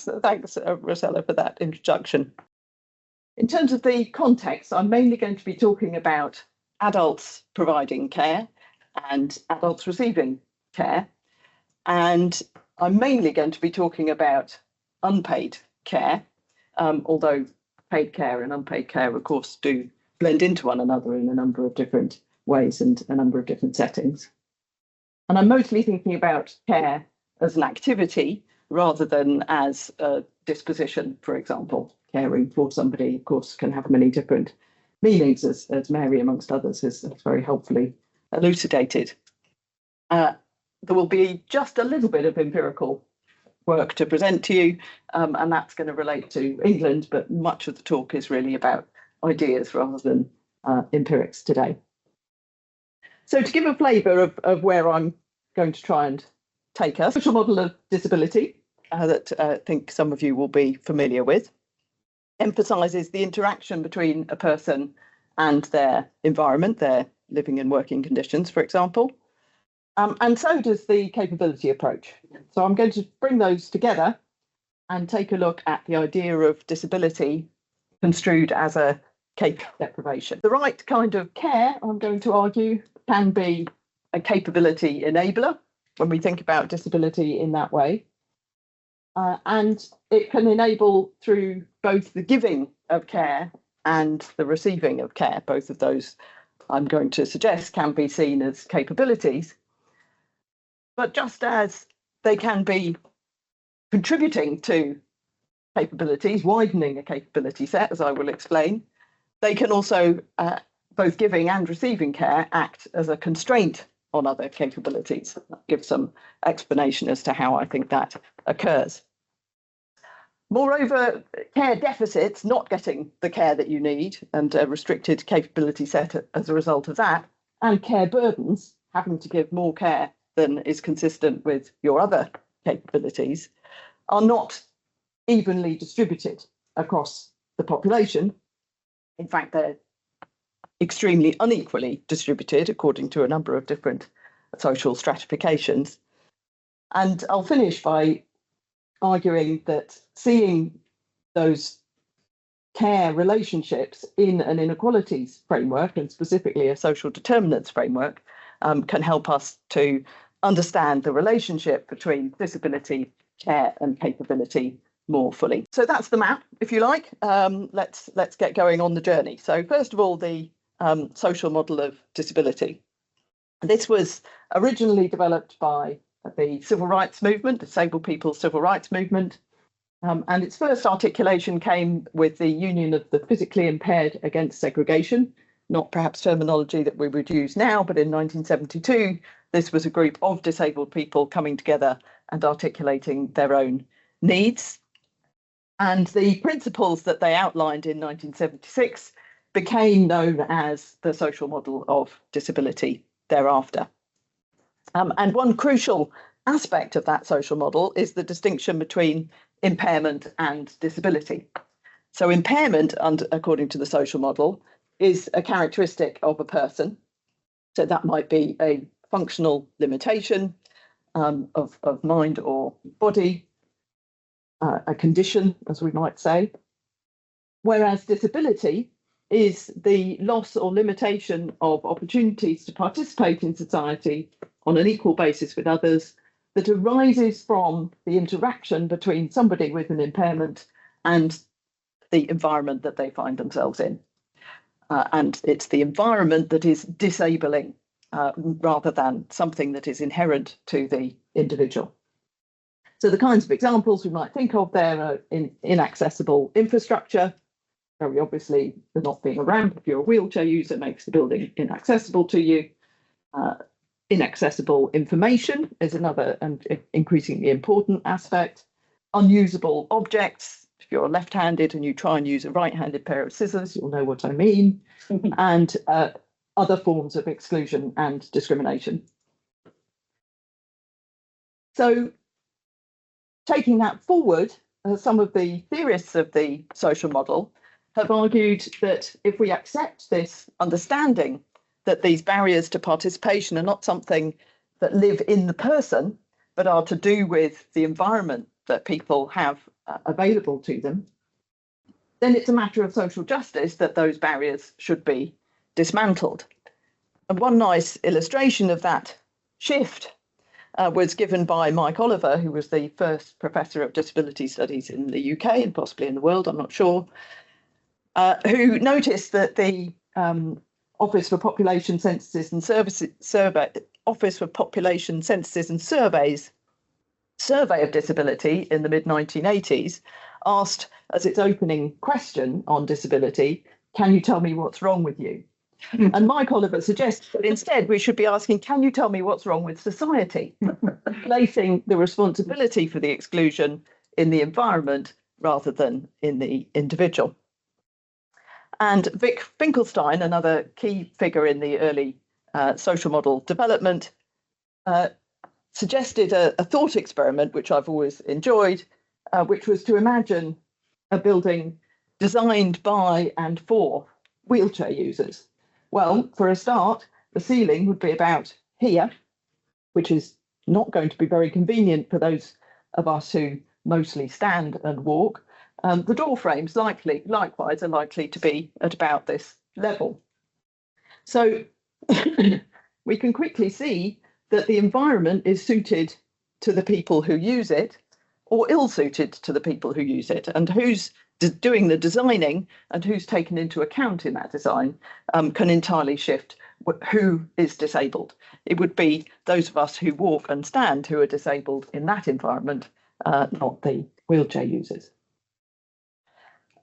Thanks, Rosella, for that introduction. In terms of the context, I'm mainly going to be talking about adults providing care and adults receiving care. And I'm mainly going to be talking about unpaid care, although paid care and unpaid care, of course, do blend into one another in a number of different ways and a number of different settings. And I'm mostly thinking about care as an activity rather than as a disposition, for example. Caring for somebody, of course, can have many different meanings, as Mary, amongst others, has very helpfully elucidated. There will be just a little bit of empirical work to present to you, and that's going to relate to England, but much of the talk is really about ideas rather than empirics today. So to give a flavour of where I'm going to try and take us, social model of disability that I think some of you will be familiar with emphasises the interaction between a person and their environment, their living and working conditions, for example. And so does the capability approach. So I'm going to bring those together and take a look at the idea of disability construed as a deprivation. The right kind of care, I'm going to argue, can be a capability enabler when we think about disability in that way. And it can enable through both the giving of care and the receiving of care. Both of those, I'm going to suggest, can be seen as capabilities. But just as they can be contributing to capabilities, widening a capability set, as I will explain, they can also, both giving and receiving care, act as a constraint on other capabilities. I'll give some explanation as to how I think that occurs. Moreover, care deficits, not getting the care that you need, and a restricted capability set as a result of that, and care burdens, having to give more care than is consistent with your other capabilities, are not evenly distributed across the population. In fact, they're extremely unequally distributed according to a number of different social stratifications. And I'll finish by arguing that seeing those care relationships in an inequalities framework, and specifically a social determinants framework, can help us to understand the relationship between disability, care and capability more fully. So that's the map, if you like. Let's get going on the journey. So first of all, the social model of disability. This was originally developed by the civil rights movement, disabled people's civil rights movement, and its first articulation came with the Union of the Physically Impaired Against Segregation, not perhaps terminology that we would use now, but in 1972, this was a group of disabled people coming together and articulating their own needs. And the principles that they outlined in 1976 became known as the social model of disability thereafter. And one crucial aspect of that social model is the distinction between impairment and disability. So impairment, according to the social model, is a characteristic of a person. So that might be a functional limitation of mind or body, a condition, as we might say. Whereas disability is the loss or limitation of opportunities to participate in society on an equal basis with others that arises from the interaction between somebody with an impairment and the environment that they find themselves in. And it's the environment that is disabling rather than something that is inherent to the individual. So the kinds of examples we might think of there are inaccessible infrastructure. Very obviously, there not being a ramp if you're a wheelchair user makes the building inaccessible to you. Inaccessible information is another and increasingly important aspect. Unusable objects. If you're left-handed and you try and use a right-handed pair of scissors, you'll know what I mean. And other forms of exclusion and discrimination. So taking that forward, some of the theorists of the social model have argued that if we accept this understanding that these barriers to participation are not something that live in the person, but are to do with the environment that people have available to them, then it's a matter of social justice that those barriers should be dismantled. And one nice illustration of that shift was given by Mike Oliver, who was the first professor of disability studies in the UK and possibly in the world, I'm not sure, who noticed that the Office for Population Censuses and Surveys survey of disability in the mid-1980s asked as its opening question on disability, can you tell me what's wrong with you? And Mike Oliver suggests that instead we should be asking, can you tell me what's wrong with society? Placing the responsibility for the exclusion in the environment rather than in the individual. And Vic Finkelstein, another key figure in the early social model development, suggested a thought experiment, which I've always enjoyed, which was to imagine a building designed by and for wheelchair users. Well, for a start, the ceiling would be about here, which is not going to be very convenient for those of us who mostly stand and walk. The door frames likewise are likely to be at about this level. So we can quickly see that the environment is suited to the people who use it or ill-suited to the people who use it, and who's doing the designing and who's taken into account in that design can entirely shift who is disabled. It would be those of us who walk and stand who are disabled in that environment, not the wheelchair users.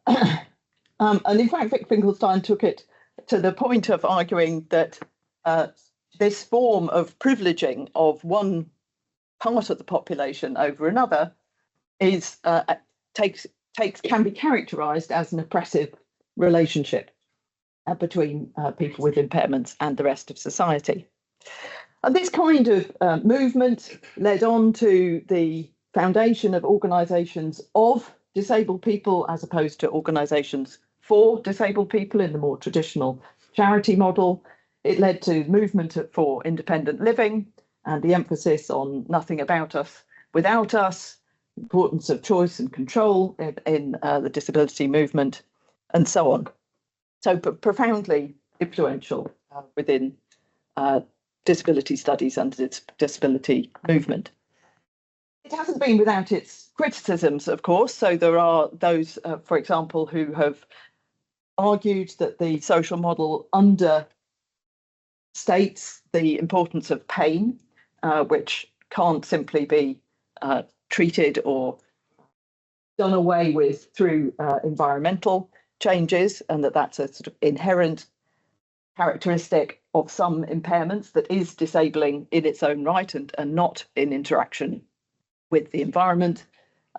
And in fact, Vic Finkelstein took it to the point of arguing that this form of privileging of one part of the population over another is can be characterised as an oppressive relationship between people with impairments and the rest of society. And this kind of movement led on to the foundation of organisations of disabled people as opposed to organisations for disabled people in the more traditional charity model. It led to movement for independent living and the emphasis on nothing about us without us, importance of choice and control in the disability movement, and so on. So profoundly influential within disability studies and its disability movement. It hasn't been without its criticisms, of course. So there are those, for example, who have argued that the social model understates the importance of pain, which can't simply be treated or done away with through environmental changes, and that's a sort of inherent characteristic of some impairments that is disabling in its own right and not in interaction with the environment,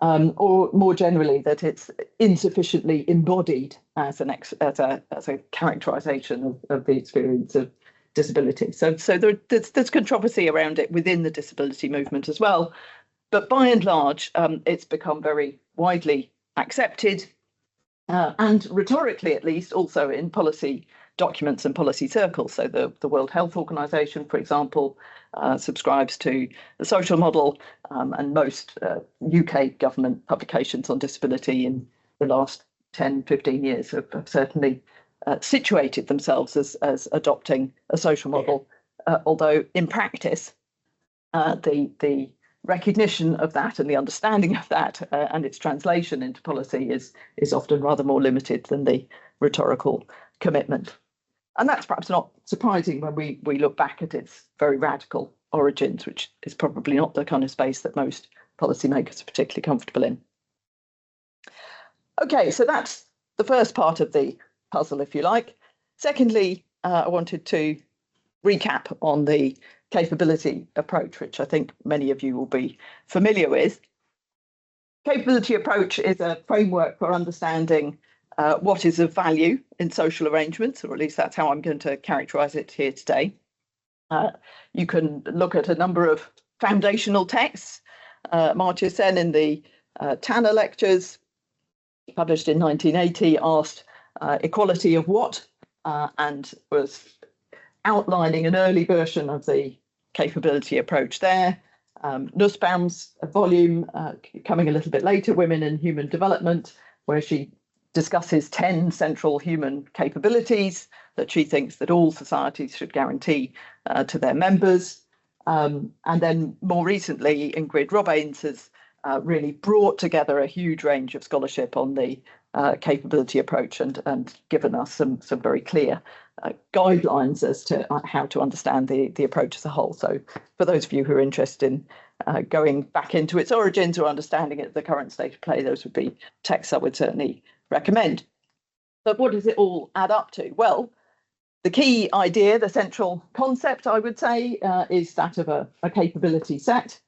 or more generally that it's insufficiently embodied as a characterization of the experience of disability. So there's controversy around it within the disability movement as well. But by and large, it's become very widely accepted and rhetorically, at least, also in policy documents and policy circles. So the World Health Organization, for example, subscribes to the social model, and most UK government publications on disability in the last 10, 15 years have certainly situated themselves as adopting a social model, although in practice, the recognition of that and the understanding of that and its translation into policy is often rather more limited than the rhetorical commitment. And that's perhaps not surprising when we look back at its very radical origins, which is probably not the kind of space that most policymakers are particularly comfortable in. Okay, so that's the first part of the puzzle, if you like. Secondly, I wanted to recap on the capability approach, which I think many of you will be familiar with. Capability approach is a framework for understanding what is of value in social arrangements, or at least that's how I'm going to characterise it here today. You can look at a number of foundational texts. Amartya Sen in the Tania lectures, published in 1980, asked equality of what, and was outlining an early version of the capability approach there. Nussbaum's volume, coming a little bit later, Women in Human Development, where she discusses 10 central human capabilities that she thinks that all societies should guarantee to their members. And then more recently, Ingrid Robains has really brought together a huge range of scholarship on the capability approach and given us some very clear guidelines as to how to understand the approach as a whole. So for those of you who are interested in going back into its origins or understanding it, the current state of play, those would be texts I would certainly recommend. But what does it all add up to? Well, the key idea, the central concept, I would say, is that of a capability set,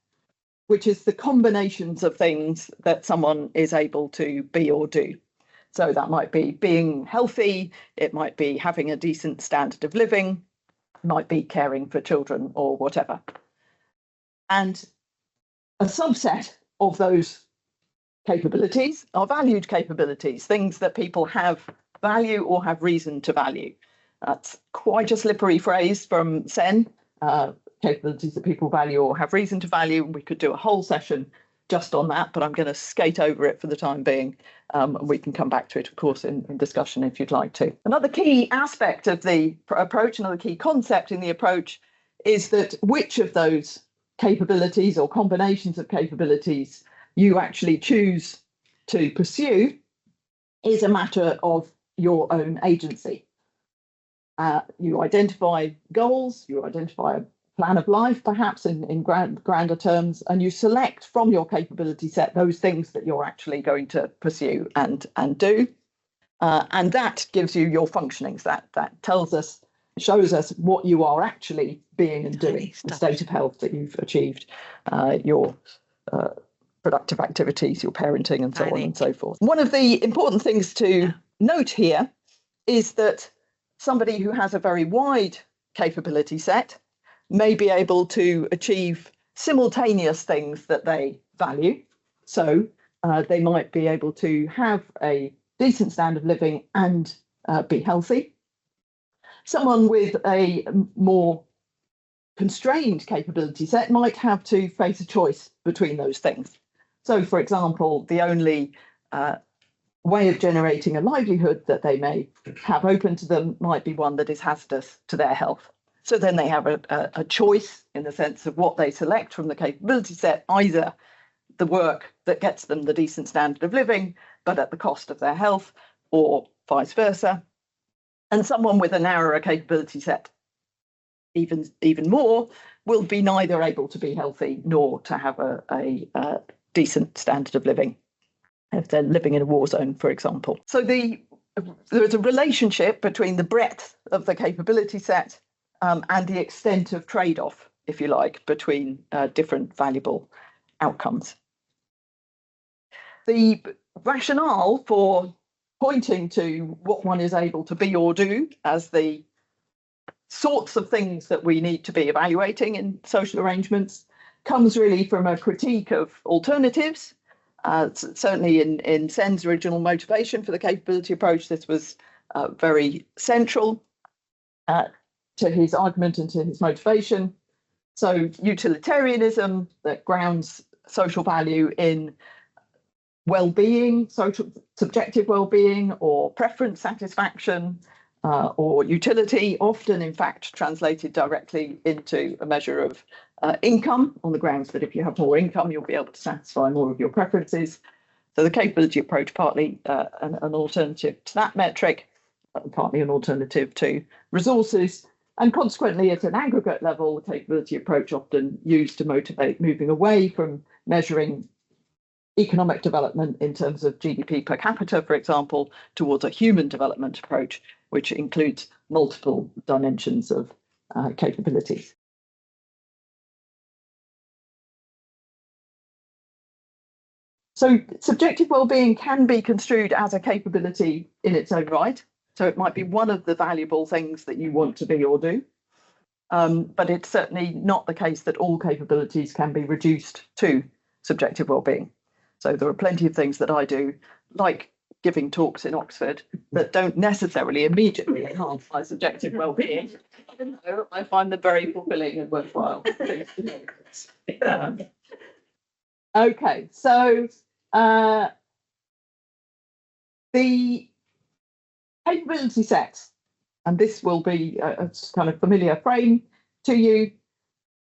which is the combinations of things that someone is able to be or do. So that might be being healthy, it might be having a decent standard of living, it might be caring for children or whatever. And a subset of those capabilities are valued capabilities, things that people have value or have reason to value. That's quite a slippery phrase from Sen, capabilities that people value or have reason to value. We could do a whole session just on that, but I'm going to skate over it for the time being. And we can come back to it, of course, in discussion if you'd like to. Another key aspect of the approach, another key concept in the approach, is that which of those capabilities or combinations of capabilities you actually choose to pursue is a matter of your own agency. You identify goals, you identify a plan of life, perhaps in grander terms, and you select from your capability set those things that you're actually going to pursue and do. And that gives you your functionings. That tells us, shows us what you are actually being and doing, the state of health that you've achieved, your productive activities, your parenting, and so on and so forth. One of the important things to note here is that somebody who has a very wide capability set may be able to achieve simultaneous things that they value. So they might be able to have a decent standard of living and be healthy. Someone with a more constrained capability set might have to face a choice between those things. So, for example, the only way of generating a livelihood that they may have open to them might be one that is hazardous to their health. So then they have a choice in the sense of what they select from the capability set, either the work that gets them the decent standard of living, but at the cost of their health, or vice versa. And someone with a narrower capability set, even more, will be neither able to be healthy nor to have a decent standard of living if they're living in a war zone, for example. So there's a relationship between the breadth of the capability set and the extent of trade-off, if you like, between different valuable outcomes. The rationale for pointing to what one is able to be or do as the sorts of things that we need to be evaluating in social arrangements comes really from a critique of alternatives. Certainly in Sen's original motivation for the capability approach, this was very central to his argument and to his motivation. So utilitarianism that grounds social value in well-being, social subjective well-being, or preference satisfaction, or utility, often in fact translated directly into a measure of income, on the grounds that if you have more income, you'll be able to satisfy more of your preferences. So the capability approach, partly an alternative to that metric, partly an alternative to resources, and consequently at an aggregate level, the capability approach often used to motivate moving away from measuring economic development in terms of GDP per capita, for example, towards a human development approach, which includes multiple dimensions of capabilities. So subjective well-being can be construed as a capability in its own right. So it might be one of the valuable things that you want to be or do. But it's certainly not the case that all capabilities can be reduced to subjective well-being. So there are plenty of things that I do, like giving talks in Oxford that don't necessarily immediately enhance my subjective well-being, even though I find them very fulfilling and worthwhile. Okay, so the capability sets, and this will be a kind of familiar frame to you.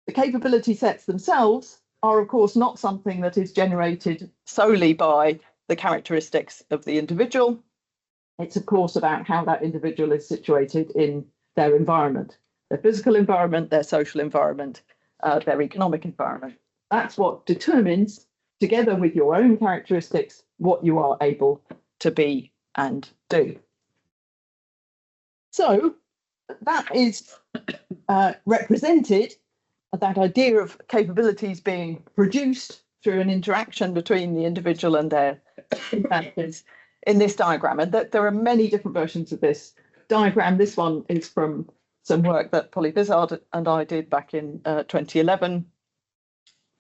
The capability sets themselves are, of course, not something that is generated solely by the characteristics of the individual. It's, of course, about how that individual is situated in their environment, their physical environment, their social environment, their economic environment. That's what determines, together with your own characteristics, what you are able to be and do. So that is represented, that idea of capabilities being produced through an interaction between the individual and their companions in this diagram. And that there are many different versions of this diagram. This one is from some work that Polly Burchardt and I did back in 2011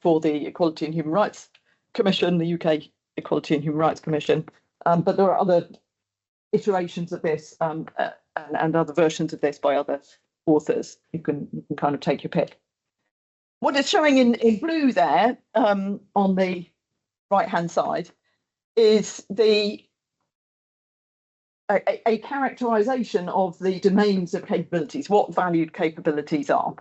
for the Equality and Human Rights Commission, the UK Equality and Human Rights Commission. But there are other iterations of this and other versions of this by other authors. You can kind of take your pick. What it's showing in blue there on the right-hand side is a characterization of the domains of capabilities, what valued capabilities are.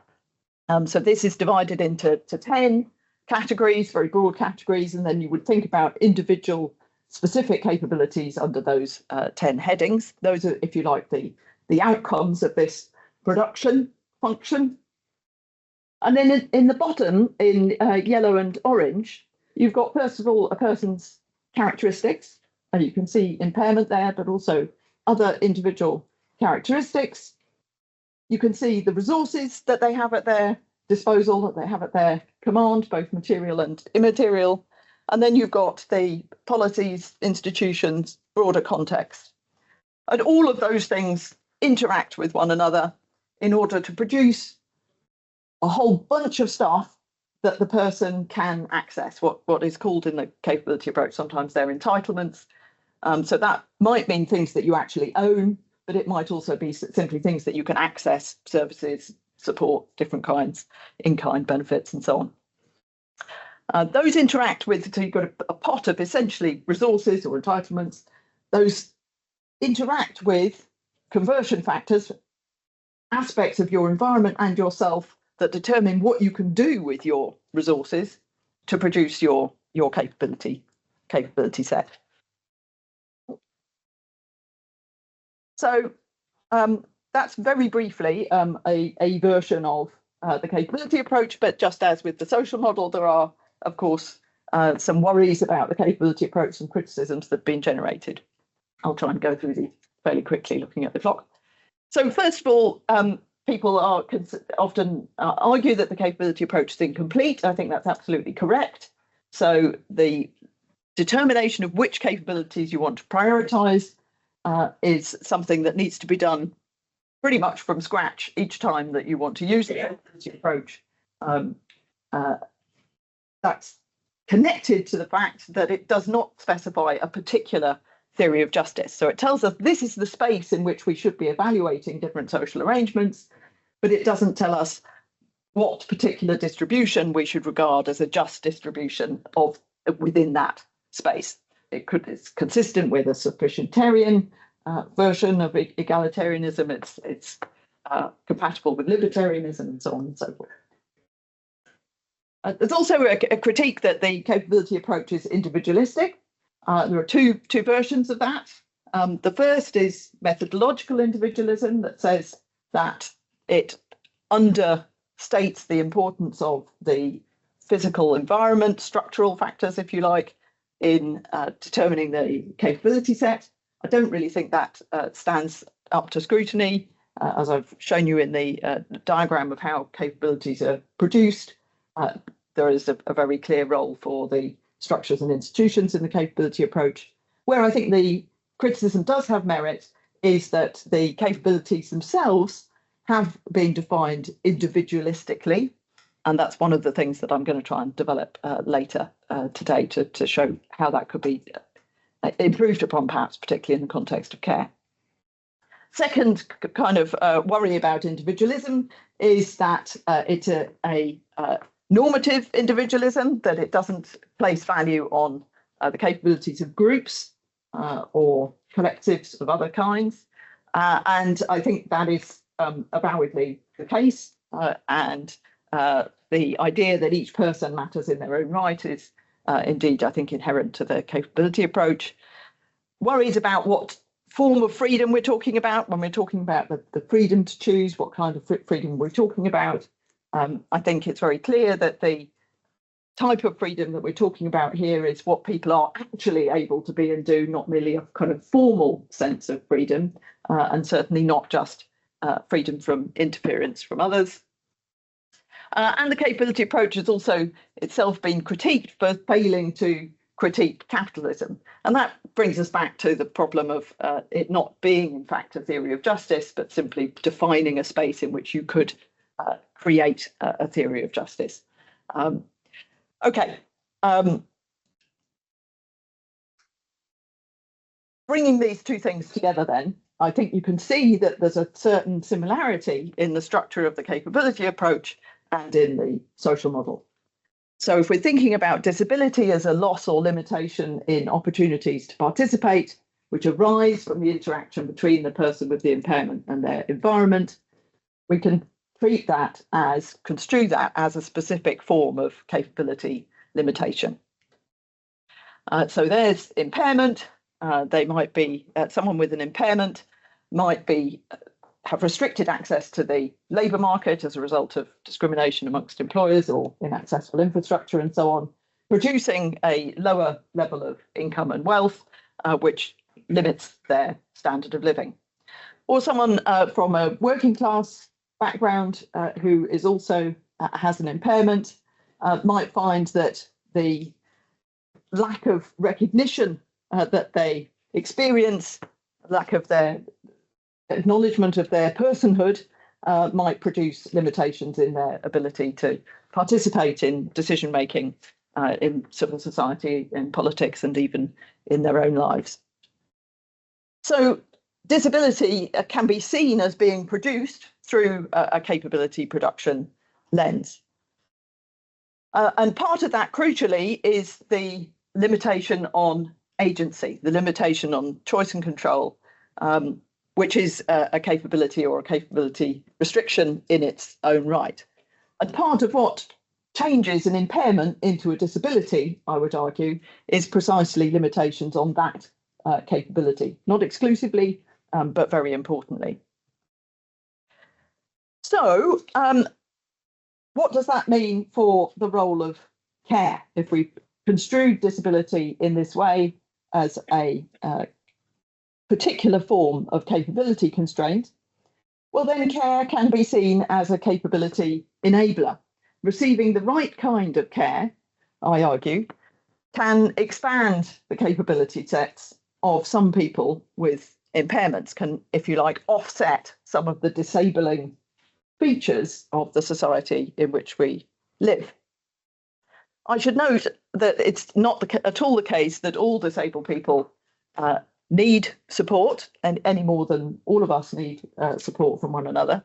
So this is divided into 10 categories, very broad categories, and then you would think about individual specific capabilities under those 10 headings. Those are, if you like, the outcomes of this production function. And then in the bottom, in yellow and orange, you've got, first of all, a person's characteristics. And you can see impairment there, but also other individual characteristics. You can see the resources that they have at their disposal, that they have at their command, both material and immaterial. And then you've got the policies, institutions, broader context. And all of those things interact with one another in order to produce a whole bunch of stuff that the person can access, what is called in the capability approach, sometimes they're entitlements. So that might mean things that you actually own, but it might also be simply things that you can access, services, support, different kinds, in-kind benefits, and so on. Those interact with, so you've got a pot of essentially resources or entitlements. Those interact with conversion factors, aspects of your environment and yourself that determine what you can do with your resources to produce your capability set. So that's very briefly a version of the capability approach, but just as with the social model, there are, of course, some worries about the capability approach and criticisms that have been generated. I'll try and go through these fairly quickly, looking at the clock. So first of all, people are often argue that the capability approach is incomplete. I think that's absolutely correct. So the determination of which capabilities you want to prioritise is something that needs to be done pretty much from scratch each time that you want to use the capability approach. That's connected to the fact that it does not specify a particular theory of justice. So it tells us this is the space in which we should be evaluating different social arrangements, but it doesn't tell us what particular distribution we should regard as a just distribution of within that space. It's consistent with a sufficientarian version of egalitarianism. It's compatible with libertarianism and so on and so forth. There's also a critique that the capability approach is individualistic. There are two versions of that. The first is methodological individualism that says that it understates the importance of the physical environment, structural factors, if you like, in determining the capability set. I don't really think that stands up to scrutiny, as I've shown you in the diagram of how capabilities are produced. There is a very clear role for the structures and institutions in the capability approach. Where I think the criticism does have merit is that the capabilities themselves have been defined individualistically, and that's one of the things that I'm going to try and develop later today to show how that could be improved upon, perhaps, particularly in the context of care. Second kind of worry about individualism is that it's a normative individualism, that it doesn't place value on the capabilities of groups or collectives of other kinds. And I think that is avowedly the case. And the idea that each person matters in their own right is indeed, I think, inherent to the capability approach. Worries about what form of freedom we're talking about when we're talking about the freedom to choose, what kind of freedom we're talking about. I think it's very clear that the type of freedom that we're talking about here is what people are actually able to be and do, not merely a kind of formal sense of freedom, and certainly not just freedom from interference from others. And the capability approach has also itself been critiqued for failing to critique capitalism. And that brings us back to the problem of it not being, in fact, a theory of justice, but simply defining a space in which you could create a theory of justice. Bringing these two things together then, I think you can see that there's a certain similarity in the structure of the capability approach and in the social model. So if we're thinking about disability as a loss or limitation in opportunities to participate, which arise from the interaction between the person with the impairment and their environment, we can construe that as a specific form of capability limitation. So there's impairment. They might be, someone with an impairment might have restricted access to the labour market as a result of discrimination amongst employers or inaccessible infrastructure and so on, producing a lower level of income and wealth, which limits their standard of living. Or someone from a working class background who is also has an impairment might find that the lack of recognition that they experience, lack of their acknowledgement of their personhood, might produce limitations in their ability to participate in decision making in civil society, in politics, and even in their own lives. So disability can be seen as being produced through a capability production lens. And part of that, crucially, is the limitation on agency, the limitation on choice and control, which is a capability or a capability restriction in its own right. And part of what changes an impairment into a disability, I would argue, is precisely limitations on that capability, not exclusively, but very importantly. So what does that mean for the role of care? If we construe disability in this way as a particular form of capability constraint, well, then care can be seen as a capability enabler. Receiving the right kind of care, I argue, can expand the capability sets of some people with impairments, can, if you like, offset some of the disabling features of the society in which we live. I should note that it's not at all the case that all disabled people need support, and any more than all of us need support from one another.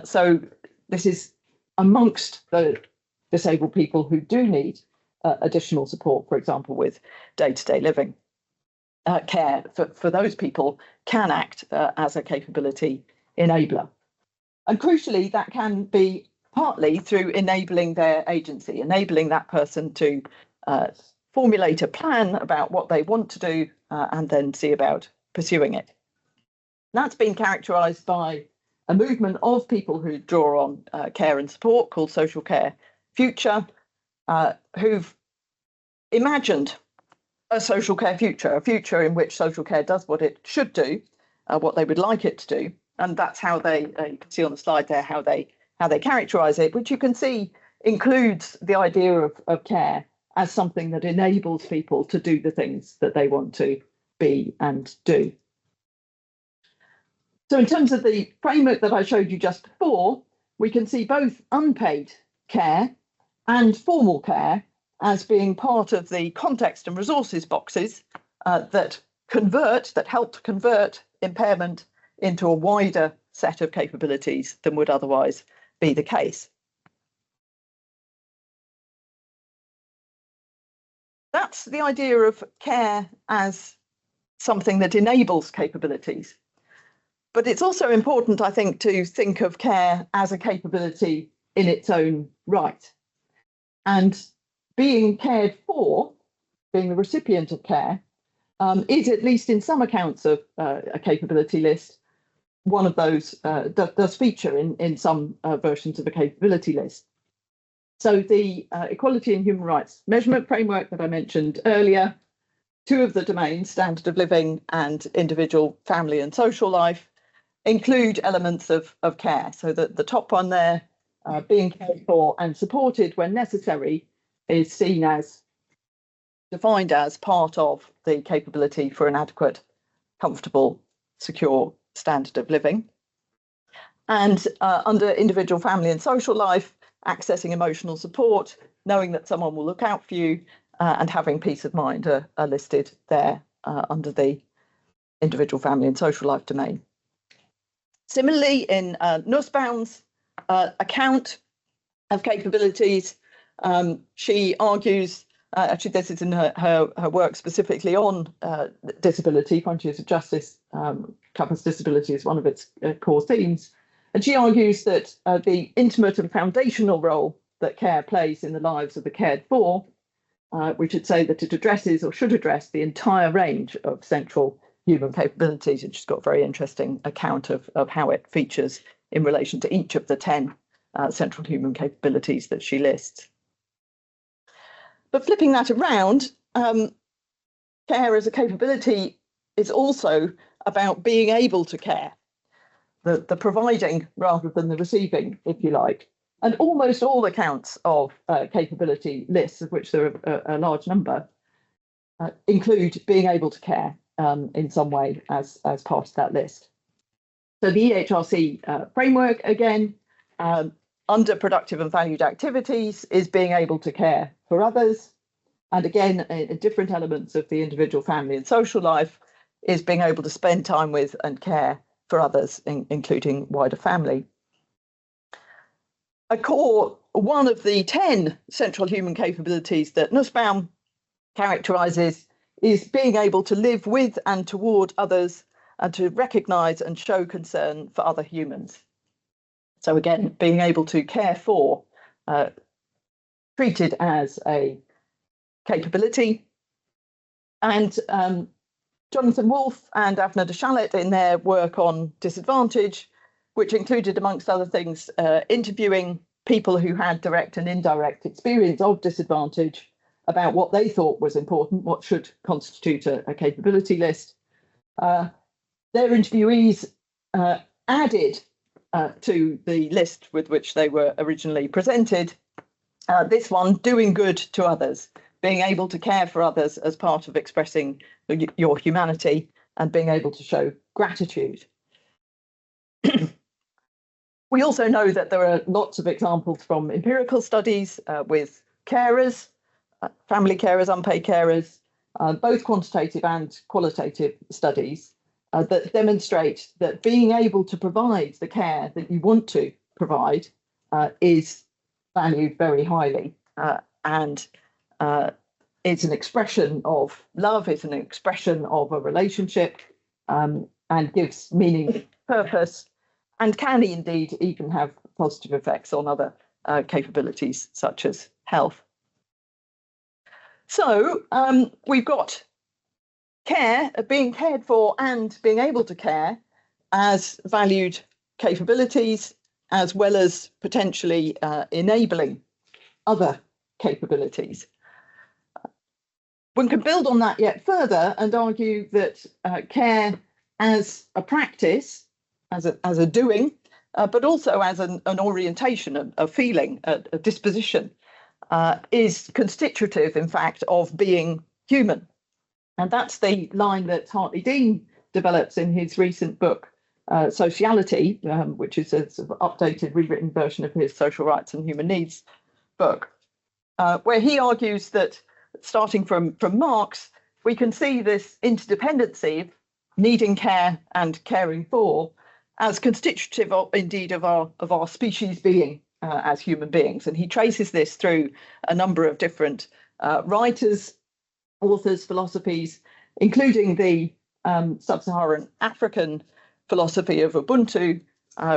So this is amongst the disabled people who do need additional support, for example, with day-to-day living. Care for those people can act as a capability enabler. And crucially, that can be partly through enabling their agency, enabling that person to formulate a plan about what they want to do and then see about pursuing it. That's been characterised by a movement of people who draw on care and support called Social Care Future, who've imagined a social care future, a future in which social care does what it should do, what they would like it to do. And that's how they, you can see on the slide there, how they characterise it, which you can see includes the idea of care as something that enables people to do the things that they want to be and do. So in terms of the framework that I showed you just before, we can see both unpaid care and formal care as being part of the context and resources boxes that help to convert impairment into a wider set of capabilities than would otherwise be the case. That's the idea of care as something that enables capabilities. But it's also important, I think, to think of care as a capability in its own right. And being cared for, being the recipient of care, is, at least in some accounts of a capability list, one of those does feature in some versions of a capability list. So the Equality and Human Rights Measurement Framework that I mentioned earlier, two of the domains, standard of living and individual, family and social life, include elements of care. So that the top one there, being cared for and supported when necessary, is seen as, defined as part of the capability for an adequate, comfortable, secure standard of living. And under individual, family and social life, accessing emotional support, knowing that someone will look out for you, and having peace of mind are listed there under the individual, family and social life domain. Similarly, in Nussbaum's account of capabilities, she argues, actually this is in her work specifically on disability, frontiers of justice covers disability as one of its core themes. And she argues that the intimate and foundational role that care plays in the lives of the cared for, we should say that it addresses or should address the entire range of central human capabilities. And she's got a very interesting account of how it features in relation to each of the 10 central human capabilities that she lists. But flipping that around, care as a capability is also about being able to care. The providing rather than the receiving, if you like. And almost all accounts of capability lists, of which there are a large number, include being able to care in some way as part of that list. So the EHRC framework, again, under productive and valued activities, is being able to care for others. And again, in different elements of the individual, family and social life, is being able to spend time with and care for others, including wider family. A core, one of the 10 central human capabilities that Nussbaum characterises is being able to live with and toward others and to recognise and show concern for other humans. So again, being able to care for, treated as a capability. And Jonathan Wolfe and Avner de Chalet, in their work on disadvantage, which included, amongst other things, interviewing people who had direct and indirect experience of disadvantage about what they thought was important, what should constitute a capability list. Their interviewees added to the list with which they were originally presented, this one, doing good to others, being able to care for others as part of expressing your humanity and being able to show gratitude. We also know that there are lots of examples from empirical studies with carers, family carers, unpaid carers, both quantitative and qualitative studies that demonstrate that being able to provide the care that you want to provide is valued very highly, and it's an expression of love, it's an expression of a relationship, and gives meaning, purpose, and can indeed even have positive effects on other capabilities such as health. So we've got care, being cared for and being able to care as valued capabilities, as well as potentially enabling other capabilities. One can build on that yet further and argue that care as a practice, as a doing, but also as an orientation, a feeling, a disposition, is constitutive, in fact, of being human. And that's the line that Hartley Dean develops in his recent book, Sociality, which is a sort of updated, rewritten version of his Social Rights and Human Needs book, where he argues that, starting from Marx, we can see this interdependency, needing care and caring for, as constitutive of, indeed of our species being as human beings. And he traces this through a number of different writers, authors, philosophies, including the sub-Saharan African philosophy of Ubuntu,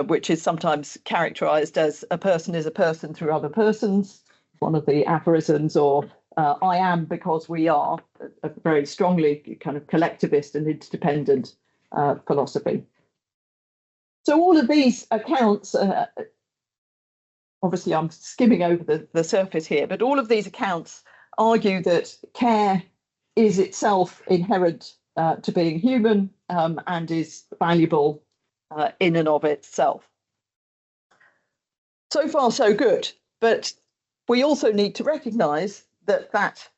which is sometimes characterized as a person is a person through other persons, one of the aphorisms, or I am because we are, a very strongly kind of collectivist and interdependent philosophy. So all of these accounts, obviously I'm skimming over the surface here, but all of these accounts argue that care is itself inherent to being human and is valuable in and of itself. So far, so good. But we also need to recognise that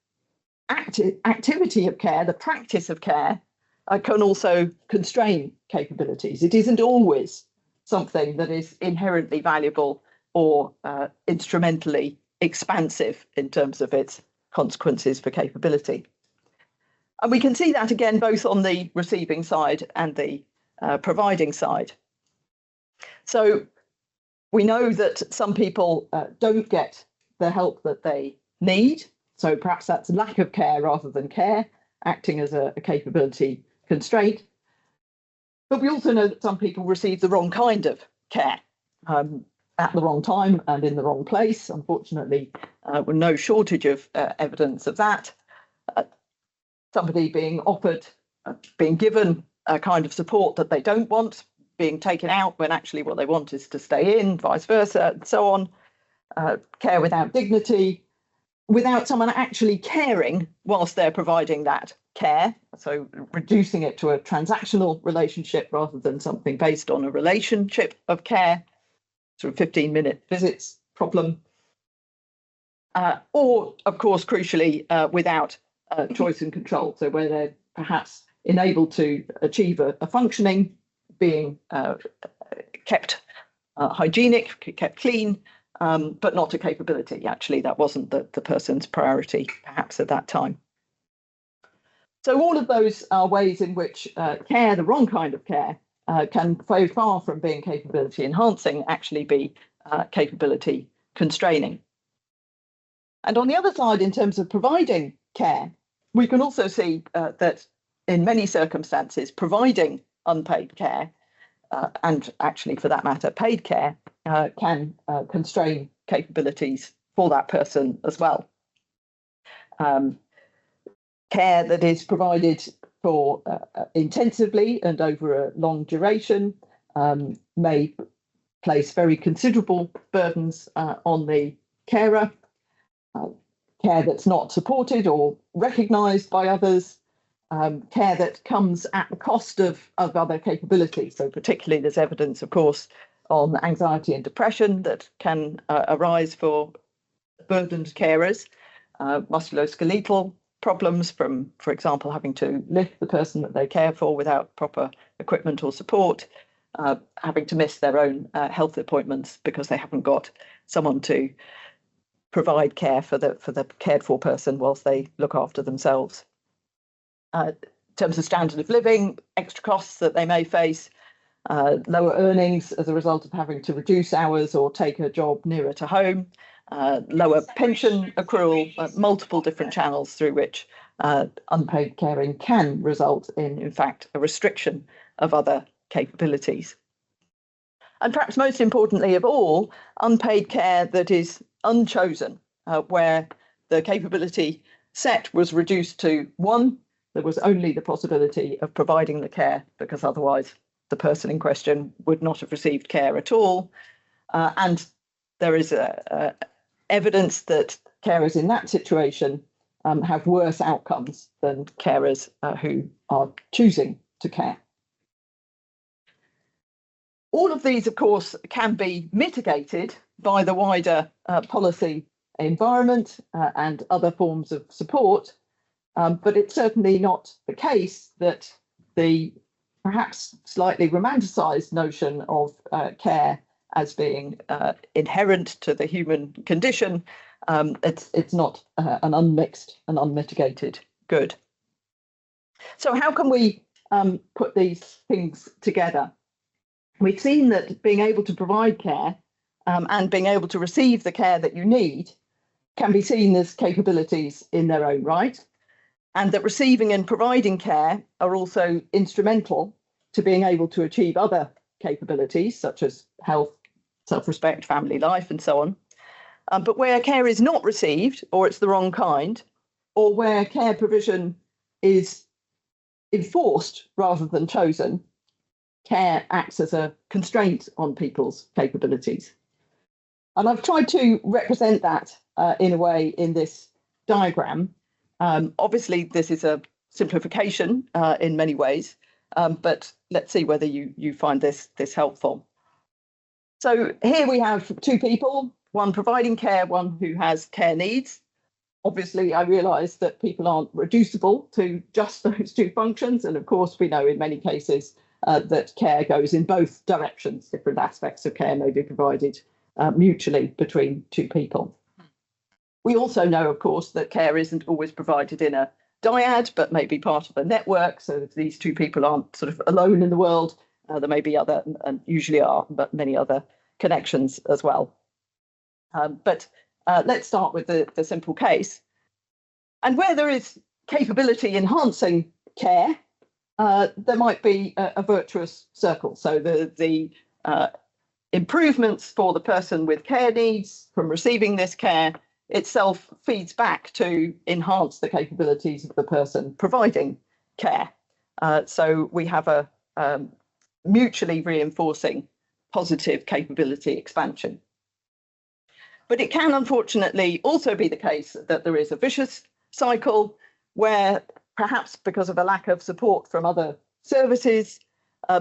activity of care, the practice of care, can also constrain capabilities. It isn't always something that is inherently valuable or instrumentally expansive in terms of its consequences for capability. And we can see that again both on the receiving side and the providing side. So we know that some people don't get the help that they need. So perhaps that's lack of care rather than care, acting as a capability constraint. But we also know that some people receive the wrong kind of care at the wrong time and in the wrong place. Unfortunately, with no shortage of evidence of that. Somebody being offered, being given a kind of support that they don't want, being taken out when actually what they want is to stay in, vice versa, and so on. Care without dignity, without someone actually caring whilst they're providing that care. So reducing it to a transactional relationship rather than something based on a relationship of care, sort of 15-minute visits problem. Or, of course, crucially, without choice and control. So where they're perhaps enabled to achieve a functioning, being kept hygienic, kept clean, but not a capability. Actually, that wasn't the person's priority, perhaps at that time. So all of those are ways in which care, the wrong kind of care, can, so far from being capability enhancing, actually be capability constraining. And on the other side, in terms of providing care, we can also see that in many circumstances, providing unpaid care, and actually for that matter, paid care, can constrain capabilities for that person as well. Care that is provided for intensively and over a long duration may place very considerable burdens on the carer. Care that's not supported or recognised by others, care that comes at the cost of other capabilities. So particularly there's evidence, of course, on anxiety and depression that can arise for burdened carers, musculoskeletal problems from, for example, having to lift the person that they care for without proper equipment or support, having to miss their own health appointments because they haven't got someone to provide care for the cared for person whilst they look after themselves. In terms of standard of living, extra costs that they may face, lower earnings as a result of having to reduce hours or take a job nearer to home, lower pension accrual, multiple different channels through which unpaid caring can result in fact, a restriction of other capabilities. And perhaps most importantly of all, unpaid care that is unchosen, where the capability set was reduced to one. There was only the possibility of providing the care because otherwise the person in question would not have received care at all. And there is evidence that carers in that situation have worse outcomes than carers who are choosing to care. All of these, of course, can be mitigated by the wider policy environment and other forms of support, but it's certainly not the case that the perhaps slightly romanticised notion of care as being inherent to the human condition, it's not an unmixed and unmitigated good. So how can we put these things together? We've seen that being able to provide care and being able to receive the care that you need can be seen as capabilities in their own right, and that receiving and providing care are also instrumental to being able to achieve other capabilities such as health, self-respect, family life, and so on. But where care is not received, or it's the wrong kind, or where care provision is enforced rather than chosen, care acts as a constraint on people's capabilities. And I've tried to represent that in a way in this diagram. Obviously, this is a simplification in many ways, but let's see whether you find this helpful. So here we have two people, one providing care, one who has care needs. Obviously, I realise that people aren't reducible to just those two functions. And of course, we know in many cases that care goes in both directions. Different aspects of care may be provided mutually between two people. We also know, of course, that care isn't always provided in a dyad, but may be part of a network. So that these two people aren't sort of alone in the world. There may be other, and usually are, but many other connections as well. But let's start with the simple case. And where there is capability enhancing care, there might be a virtuous circle. So the improvements for the person with care needs from receiving this care itself feeds back to enhance the capabilities of the person providing care. So we have a mutually reinforcing positive capability expansion. But it can unfortunately also be the case that there is a vicious cycle where perhaps because of a lack of support from other services,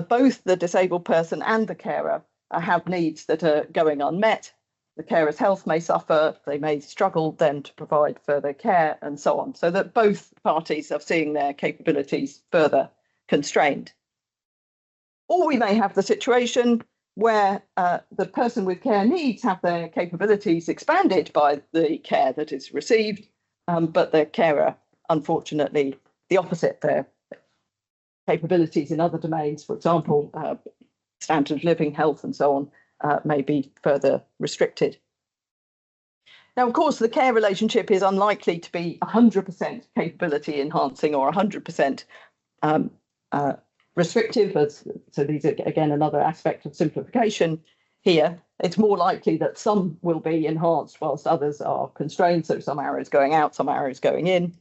both the disabled person and the carer have needs that are going unmet. The carer's health may suffer, they may struggle then to provide further care and so on, so that both parties are seeing their capabilities further constrained. Or we may have the situation where the person with care needs have their capabilities expanded by the care that is received, but the carer, unfortunately, the opposite, their capabilities in other domains, for example, standard of living, health, and so on, may be further restricted. Now, of course, the care relationship is unlikely to be 100% capability enhancing or 100% restrictive. So these are, again, another aspect of simplification here. It's more likely that some will be enhanced whilst others are constrained. So some arrows going out, some arrows going in.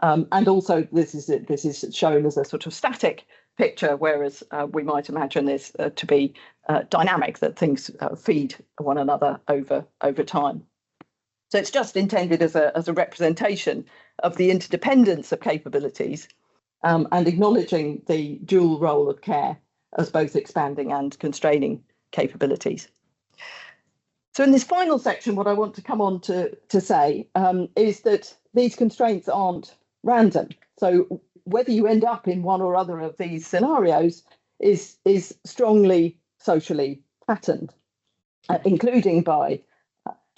And also this is shown as a sort of static picture, whereas we might imagine this to be dynamic, that things feed one another over time. So it's just intended as a representation of the interdependence of capabilities and acknowledging the dual role of care as both expanding and constraining capabilities. So in this final section, what I want to come on to say is that these constraints aren't random. So whether you end up in one or other of these scenarios is strongly socially patterned, including by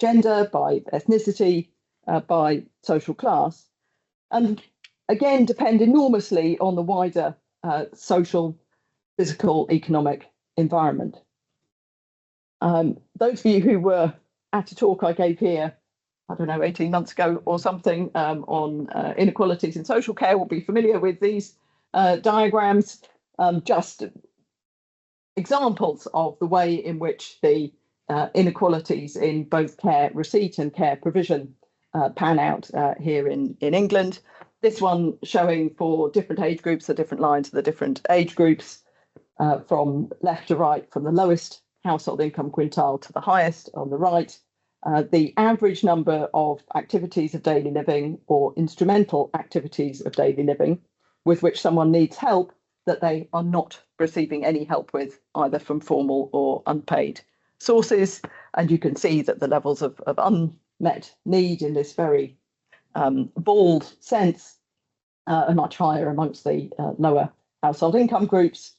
gender, by ethnicity, by social class, and again depend enormously on the wider social, physical, economic environment. Those of you who were at a talk I gave here, I don't know, 18 months ago or something, on inequalities in social care will be familiar with these diagrams, just examples of the way in which the inequalities in both care receipt and care provision pan out here in England. This one showing for different age groups, the different lines of the different age groups, from left to right, from the lowest household income quintile to the highest on the right. The average number of activities of daily living or instrumental activities of daily living with which someone needs help that they are not receiving any help with, either from formal or unpaid sources. And you can see that the levels of unmet need in this very bald sense are much higher amongst the lower household income groups.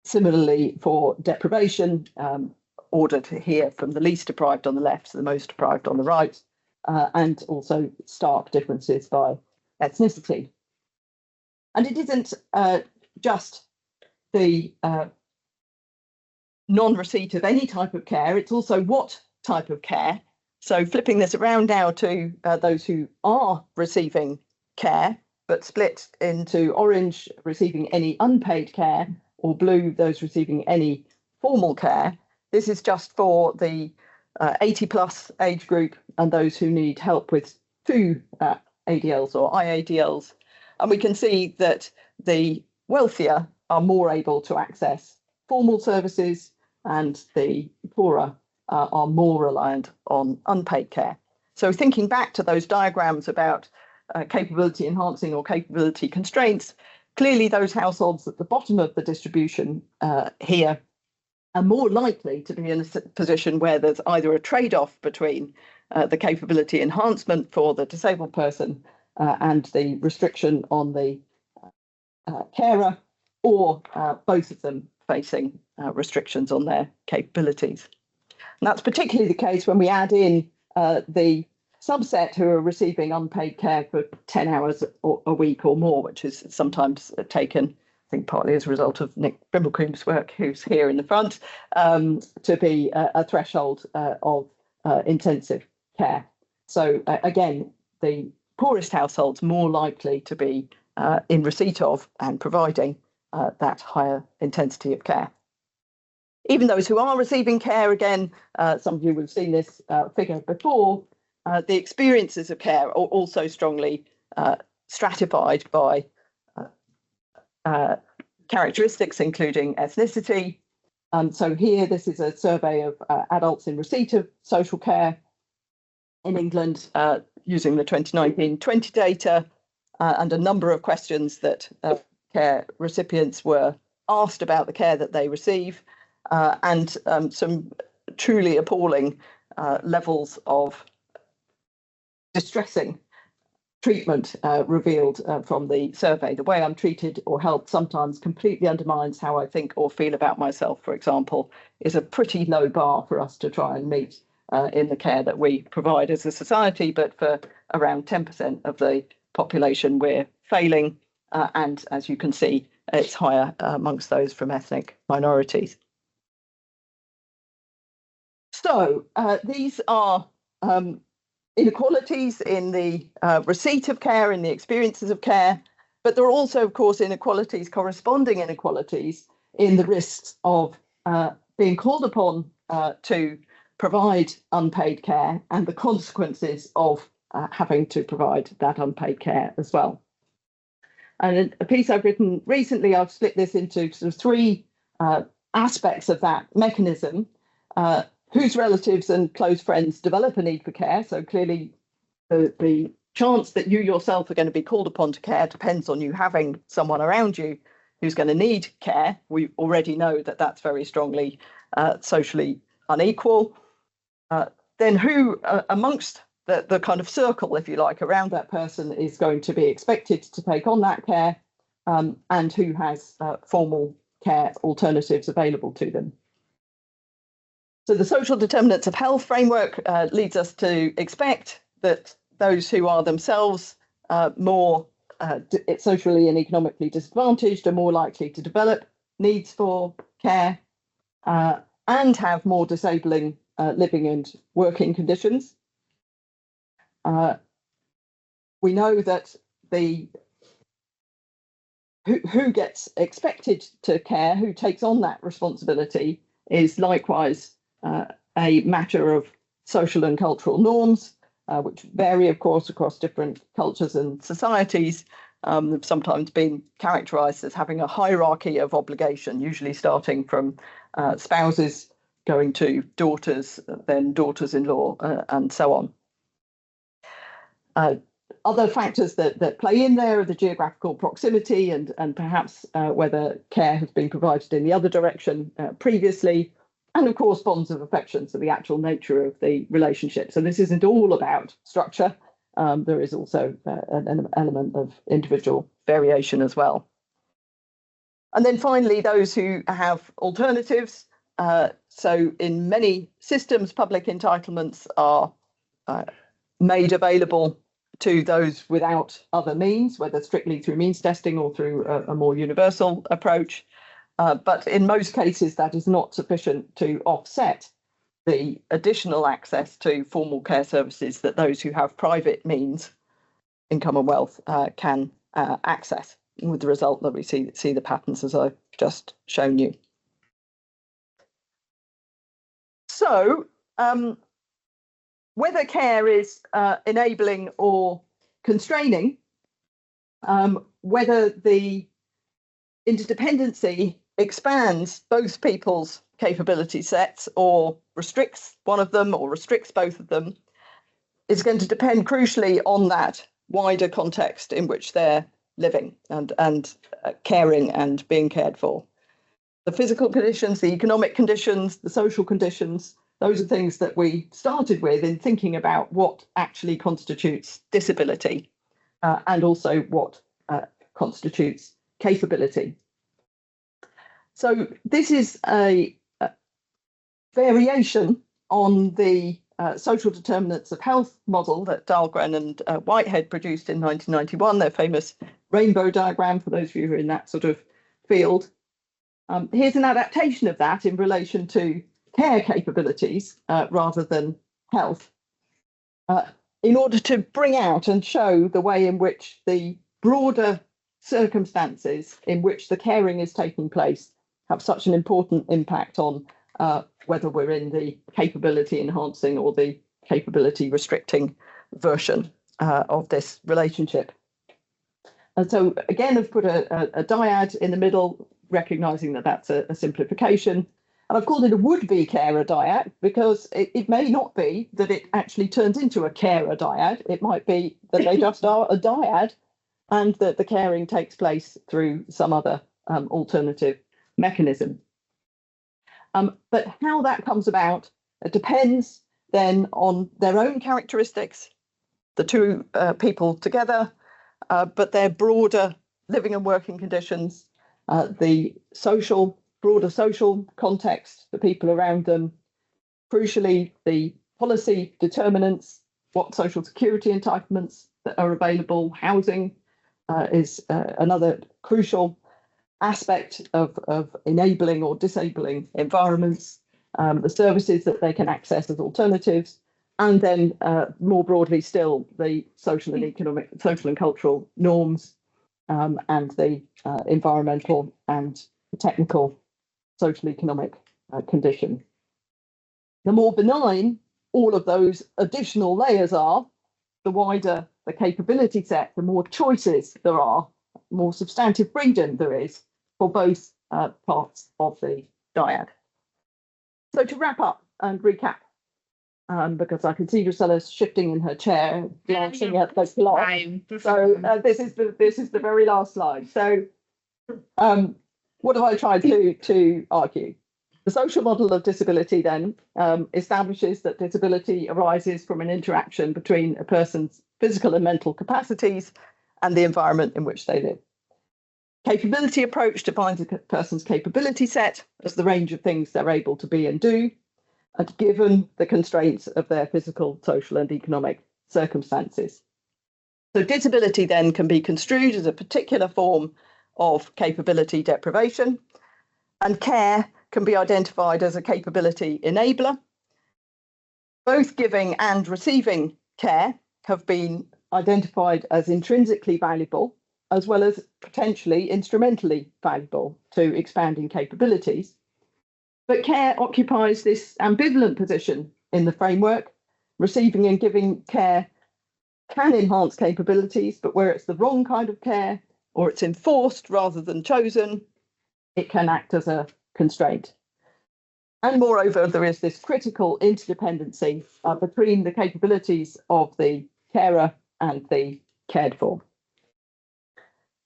Similarly, for deprivation, ordered here from the least deprived on the left to the most deprived on the right, and also stark differences by ethnicity. And it isn't just the non-receipt of any type of care, it's also what type of care. So flipping this around now to those who are receiving care, but split into orange, receiving any unpaid care, or blue, those receiving any formal care. This is just for the 80 plus age group and those who need help with 2 ADLs or IADLs. And we can see that the wealthier are more able to access formal services and the poorer are more reliant on unpaid care. So thinking back to those diagrams about capability enhancing or capability constraints, clearly those households at the bottom of the distribution here are more likely to be in a position where there's either a trade-off between the capability enhancement for the disabled person and the restriction on the carer, or both of them facing restrictions on their capabilities. And that's particularly the case when we add in the subset who are receiving unpaid care for 10 hours a week or more, which is sometimes taken, I think partly as a result of Nick Brimblecombe's work, who's here in the front, to be a threshold of intensive care. So again, the poorest households more likely to be in receipt of and providing that higher intensity of care. Even those who are receiving care, again, some of you will have seen this figure before, the experiences of care are also strongly stratified by characteristics, including ethnicity. So here, this is a survey of adults in receipt of social care in England using the 2019-20 data, and a number of questions that care recipients were asked about the care that they receive, and some truly appalling levels of distressing treatment revealed from the survey. The way I'm treated or helped sometimes completely undermines how I think or feel about myself, for example, is a pretty low bar for us to try and meet in the care that we provide as a society, but for around 10% of the population we're failing, and as you can see, it's higher amongst those from ethnic minorities. So these are inequalities in the receipt of care, in the experiences of care, but there are also, of course, inequalities, corresponding inequalities in the risks of being called upon to provide unpaid care and the consequences of having to provide that unpaid care as well. And a piece I've written recently, I've split this into sort of 3 aspects of that mechanism. Whose relatives and close friends develop a need for care. So clearly the chance that you yourself are going to be called upon to care depends on you having someone around you who's going to need care. We already know that that's very strongly socially unequal. Then who amongst the kind of circle, if you like, around that person is going to be expected to take on that care, and who has formal care alternatives available to them. So the social determinants of health framework leads us to expect that those who are themselves more socially and economically disadvantaged are more likely to develop needs for care and have more disabling living and working conditions. We know that who gets expected to care, who takes on that responsibility, is likewise a matter of social and cultural norms, which vary, of course, across different cultures and societies. They've sometimes been characterised as having a hierarchy of obligation, usually starting from spouses going to daughters, then daughters-in-law, and so on. Other factors that play in there are the geographical proximity and perhaps whether care has been provided in the other direction previously, and of course bonds of affection, so the actual nature of the relationship. So this isn't all about structure. There is also an element of individual variation as well. And then finally, those who have alternatives. So in many systems, public entitlements are made available to those without other means, whether strictly through means testing or through a more universal approach. But in most cases, that is not sufficient to offset the additional access to formal care services that those who have private means, income and wealth, can access, with the result that we see the patterns as I've just shown you. So, whether care is enabling or constraining, whether the interdependency expands both people's capability sets or restricts one of them or restricts both of them, is going to depend crucially on that wider context in which they're living and caring and being cared for. The physical conditions, the economic conditions, the social conditions, those are things that we started with in thinking about what actually constitutes disability and also what constitutes capability. So this is a variation on the social determinants of health model that Dahlgren and Whitehead produced in 1991, their famous rainbow diagram, for those of you who are in that sort of field. Here's an adaptation of that in relation to care capabilities rather than health, in order to bring out and show the way in which the broader circumstances in which the caring is taking place have such an important impact on whether we're in the capability enhancing or the capability restricting version of this relationship. And so again, I've put a dyad in the middle, recognizing that that's a simplification. And I've called it a would-be carer dyad because it may not be that it actually turns into a carer dyad. It might be that they just are a dyad and that the caring takes place through some other alternative mechanism. But how that comes about depends then on their own characteristics, the two people together, but their broader living and working conditions, the broader social context, the people around them, crucially, the policy determinants, what social security entitlements that are available, housing is another crucial aspect of enabling or disabling environments, the services that they can access as alternatives, and then more broadly still the social and economic, social and cultural norms, and the environmental and technical social economic condition. The more benign all of those additional layers are, the wider the capability set, the more choices there are, more substantive freedom there is for both parts of the dyad. So to wrap up and recap, because I can see Drusilla shifting in her chair, glancing at the clock. So this is the very last slide. So what have I tried to argue? The social model of disability then establishes that disability arises from an interaction between a person's physical and mental capacities and the environment in which they live. Capability approach defines a person's capability set as the range of things they're able to be and do, and given the constraints of their physical, social, and economic circumstances. So disability then can be construed as a particular form of capability deprivation, and care can be identified as a capability enabler. Both giving and receiving care have been identified as intrinsically valuable, as well as potentially instrumentally valuable to expanding capabilities. But care occupies this ambivalent position in the framework. Receiving and giving care can enhance capabilities, but where it's the wrong kind of care or it's enforced rather than chosen, it can act as a constraint. And moreover, there is this critical interdependency between the capabilities of the carer and the cared for.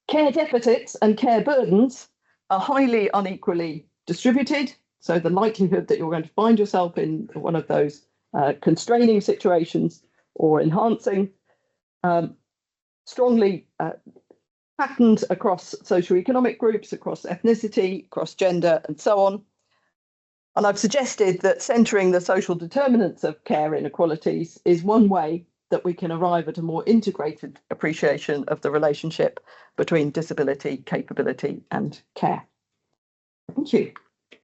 Care deficits and care burdens are highly unequally distributed. So the likelihood that you're going to find yourself in one of those constraining situations or enhancing strongly patterned across socioeconomic groups, across ethnicity, across gender, and so on. And I've suggested that centering the social determinants of care inequalities is one way that we can arrive at a more integrated appreciation of the relationship between disability, capability, and care. Thank you.